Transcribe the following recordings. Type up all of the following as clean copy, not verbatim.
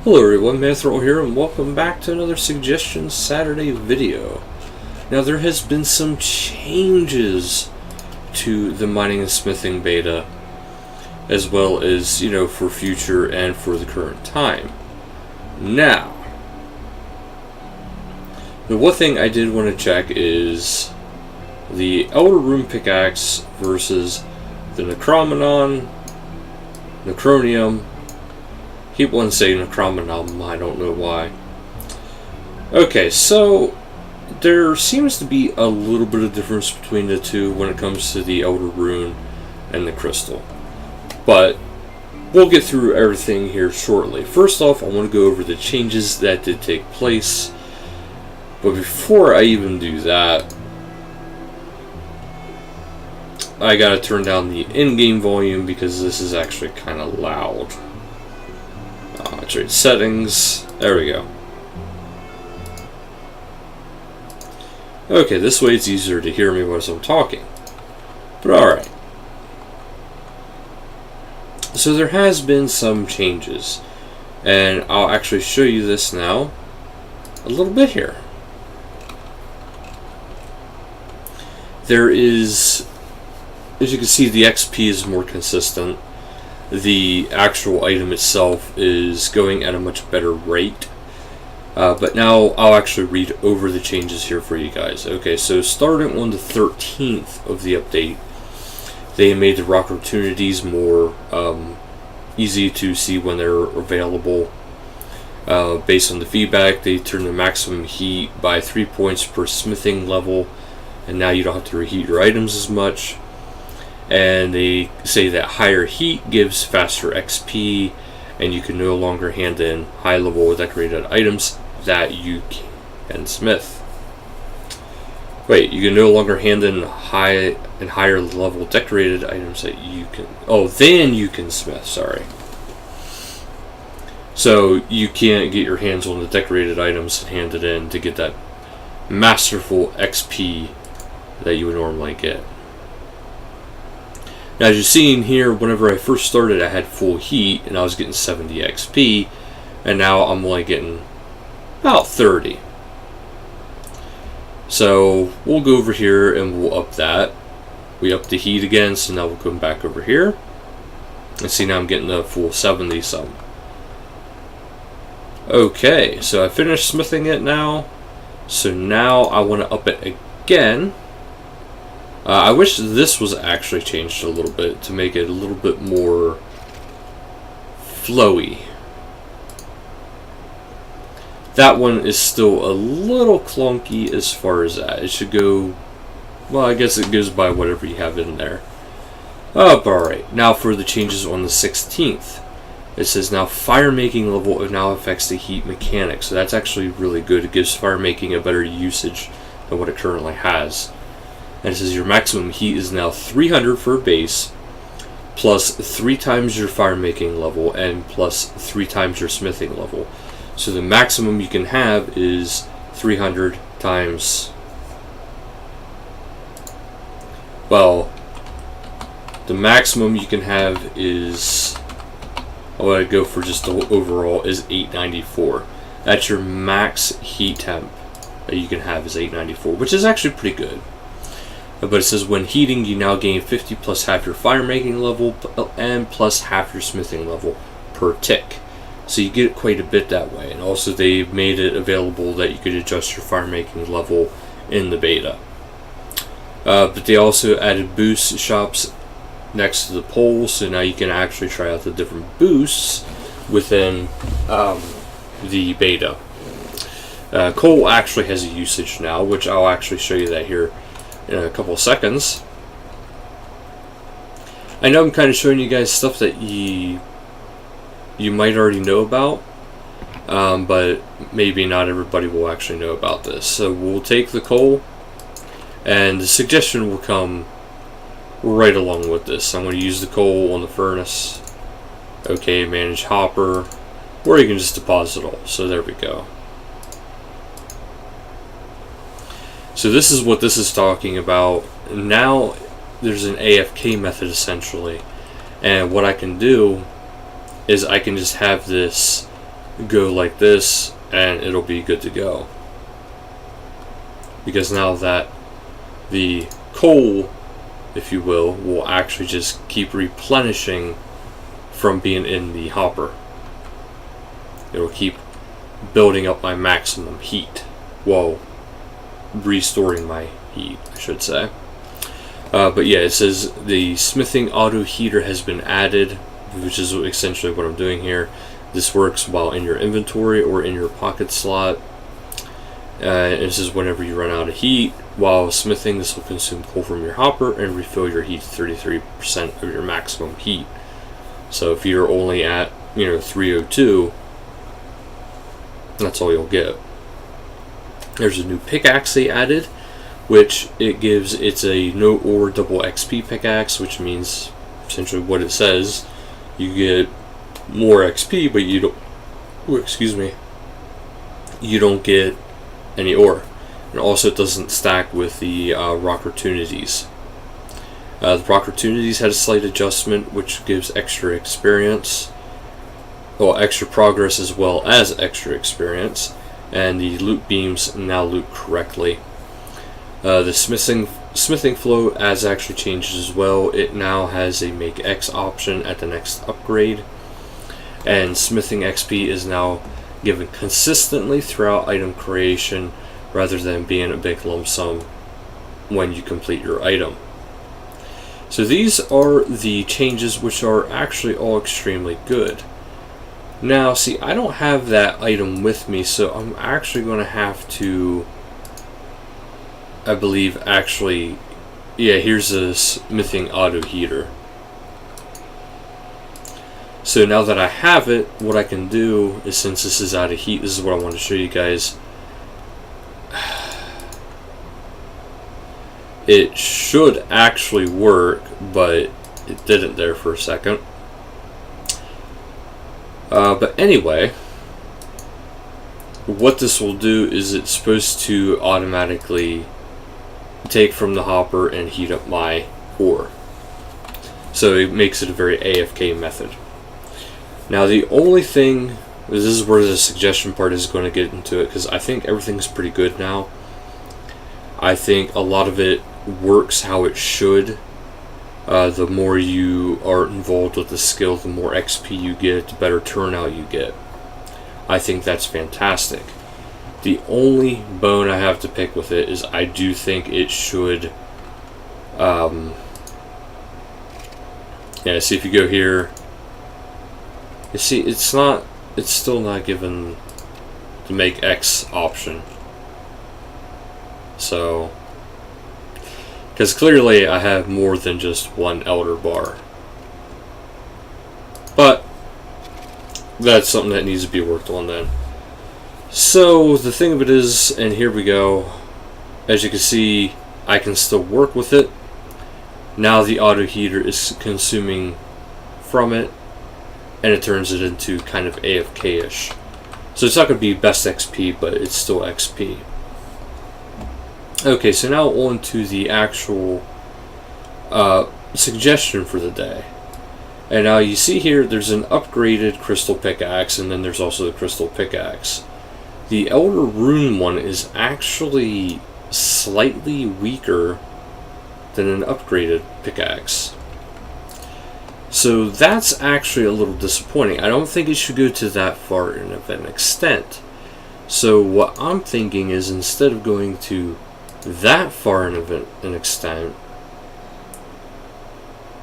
Hello everyone, Mathrol here, and welcome back to another Suggestions Saturday video. Now there has been some changes to the mining and smithing beta, as well as, for future and for the current time. Now, the one thing I did want to check is the Elder Rune Pickaxe versus the Necronomicon, Necronium. Keep on saying Necronomicon, I don't know why. Okay, so there seems to be a little bit of difference between the two when it comes to the Elder Rune and the Crystal. But we'll get through everything here shortly. First off, I want to go over the changes that did take place. But before I even do that, I gotta turn down the in-game volume because this is actually kind of loud. Trade settings. There we go. Okay, this way it's easier to hear me as I'm talking. But alright. So there has been some changes. And I'll actually show you this now a little bit here. There is, as you can see, the XP is more consistent. The actual item itself is going at a much better rate. But now I'll actually read over the changes here for you guys. Okay, so starting on the 13th of the update, they made the rock opportunities more easy to see when they're available. Based on the feedback, they turned the maximum heat by 3 points per smithing level, and now you don't have to reheat your items as much. And they say that higher heat gives faster XP, and you can no longer hand in high-level decorated items that you can smith. Wait, you can no longer hand in higher level decorated items that you can... Oh, then you can smith, sorry. So you can't get your hands on the decorated items and hand it in to get that masterful XP that you would normally get. Now, as you're seeing here, whenever I first started, I had full heat, and I was getting 70 XP, and now I'm only getting about 30. So, we'll go over here, and we'll up that. We up the heat again, so now we'll go back over here. And see, now I'm getting the full 70 some. Okay, so I finished smithing it now. So now I want to up it again. I wish this was actually changed a little bit to make it a little bit more flowy. That one is still a little clunky as far as that. It should go, well, I guess it goes by whatever you have in there. Alright, now for the changes on the 16th. It says now fire making level now affects the heat mechanic. So that's actually really good. It gives fire making a better usage than what it currently has. And it says your maximum heat is now 300 for a base, plus 3 times your fire making level, and plus 3 times your smithing level. So the maximum you can have is 300 times, well, the maximum you can have is, I want to go for just the overall, is 894. That's your max heat temp that you can have is 894, which is actually pretty good. But it says when heating, you now gain 50 plus half your fire making level and plus half your smithing level per tick. So you get quite a bit that way. And also they made it available that you could adjust your fire making level in the beta. But they also added boost shops next to the poll, so now you can actually try out the different boosts within the beta. Coal actually has a usage now, which I'll actually show you that here in a couple of seconds. I know I'm kind of showing you guys stuff that you might already know about, but maybe not everybody will actually know about this. So we'll take the coal, and the suggestion will come right along with this. I'm going to use the coal on the furnace. Okay, manage hopper, or you can just deposit all. So there we go. So this is what this is talking about. Now there's an AFK method essentially, and what I can do is I can just have this go like this and it'll be good to go. Because now that the coal, if you will actually just keep replenishing from being in the hopper. It'll keep building up my maximum heat. Well, restoring my heat, I should say. But yeah, it says the smithing auto heater has been added, which is essentially what I'm doing here. This works while in your inventory or in your pocket slot. This is whenever you run out of heat. While smithing, this will consume coal from your hopper and refill your heat to 33% of your maximum heat. So if you're only at 302, that's all you'll get. There's a new pickaxe they added, which it's a no ore double XP pickaxe, which means essentially what it says. You get more XP, but you don't. You don't get any ore, and also it doesn't stack with the Rockertunities. The Rockertunities had a slight adjustment, which gives extra experience, extra progress as well as extra experience, and the loot beams now loot correctly. The smithing flow has actually changed as well. It now has a make X option at the next upgrade, and smithing XP is now given consistently throughout item creation rather than being a big lump sum when you complete your item. So these are the changes, which are actually all extremely good. Now, see, I don't have that item with me, so I'm actually going to have to, I believe, here's a smithing auto heater. So now that I have it, what I can do is, since this is out of heat, this is what I want to show you guys. It should actually work, but it didn't there for a second. But anyway, what this will do is it's supposed to automatically take from the hopper and heat up my ore. So it makes it a very AFK method. Now the only thing, this is where the suggestion part is going to get into it, because I think everything's pretty good now. I think a lot of it works how it should. The more you are involved with the skill, the more XP you get, the better turnout you get. I think that's fantastic. The only bone I have to pick with it is I do think it should see, if you go here, you see it's still not given the make X option. So, because clearly I have more than just one elder bar. But that's something that needs to be worked on then. So the thing of it is, and here we go, as you can see, I can still work with it. Now the auto heater is consuming from it, and it turns it into kind of AFK-ish. So it's not going to be best XP, but it's still XP. Okay, so now on to the actual suggestion for the day. And now you see here, there's an upgraded crystal pickaxe, and then there's also the crystal pickaxe. The Elder Rune one is actually slightly weaker than an upgraded pickaxe. So that's actually a little disappointing. I don't think it should go to that far of an extent. So what I'm thinking is, instead of going to that far of an extent,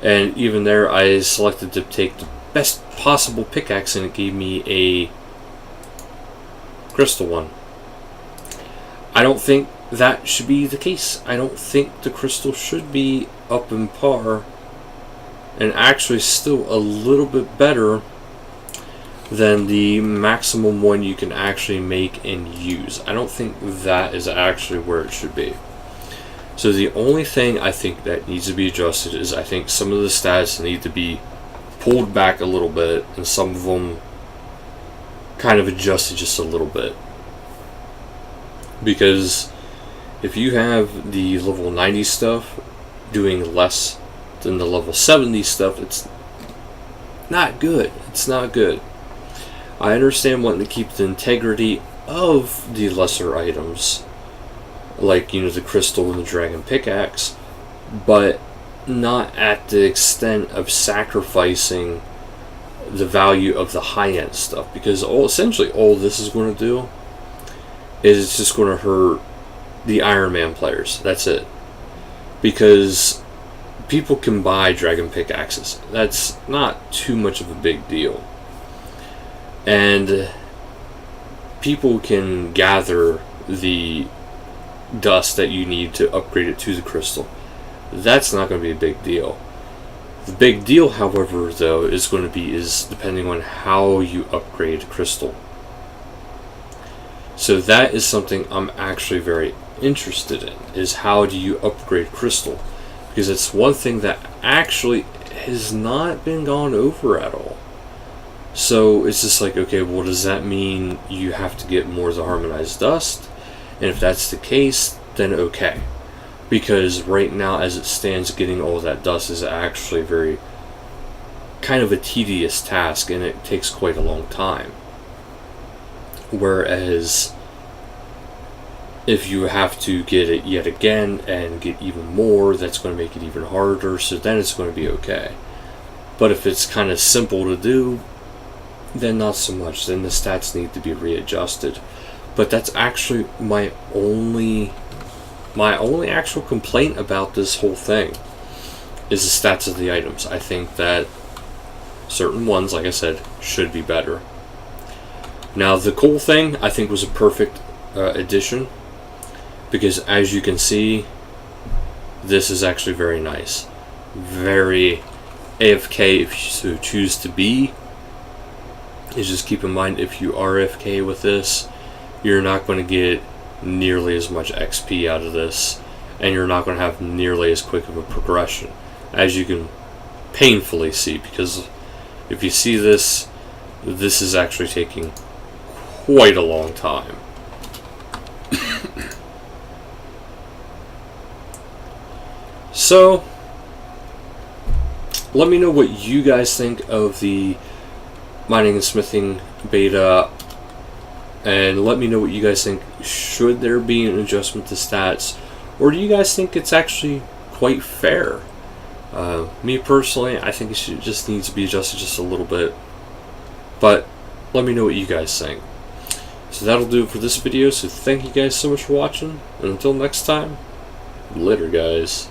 and even there I selected to take the best possible pickaxe, and it gave me a crystal one. I don't think that should be the case. I don't think the crystal should be up in par, and actually still a little bit better than the maximum one you can actually make and use. I don't think that is actually where it should be. So the only thing I think that needs to be adjusted is, I think some of the stats need to be pulled back a little bit, and some of them kind of adjusted just a little bit. Because if you have the level 90 stuff doing less than the level 70 stuff, it's not good. It's not good. I understand wanting to keep the integrity of the lesser items, like, you know, the crystal and the dragon pickaxe, but not at the extent of sacrificing the value of the high-end stuff, because essentially all this is going to do is it's just going to hurt the Iron Man players. That's it. Because people can buy dragon pickaxes. That's not too much of a big deal. And people can gather the dust that you need to upgrade it to the crystal. That's not going to be a big deal. The big deal, however, though, is going to be depending on how you upgrade crystal. So that is something I'm actually very interested in, is how do you upgrade crystal? Because it's one thing that actually has not been gone over at all. So it's just like, okay, well, does that mean you have to get more of the harmonized dust? And if that's the case, then okay. Because right now, as it stands, getting all that dust is actually very kind of a tedious task, and it takes quite a long time. Whereas if you have to get it yet again and get even more, that's going to make it even harder, so then it's going to be okay. But if it's kind of simple to do, then not so much. Then the stats need to be readjusted. But that's actually my only actual complaint about this whole thing is the stats of the items. I think that certain ones, like I said, should be better. Now, the coal thing, I think, was a perfect addition, because as you can see, this is actually very nice. Very AFK if you so choose to be. Is just keep in mind, if you are AFK with this, you're not going to get nearly as much XP out of this, and you're not going to have nearly as quick of a progression, as you can painfully see, because if you see this is actually taking quite a long time. So let me know what you guys think of the mining and smithing beta, and let me know what you guys think. Should there be an adjustment to stats, or do you guys think it's actually quite fair? Me personally, I think it just needs to be adjusted just a little bit, but let me know what you guys think. So that'll do it for this video, so thank you guys so much for watching, and until next time, later guys.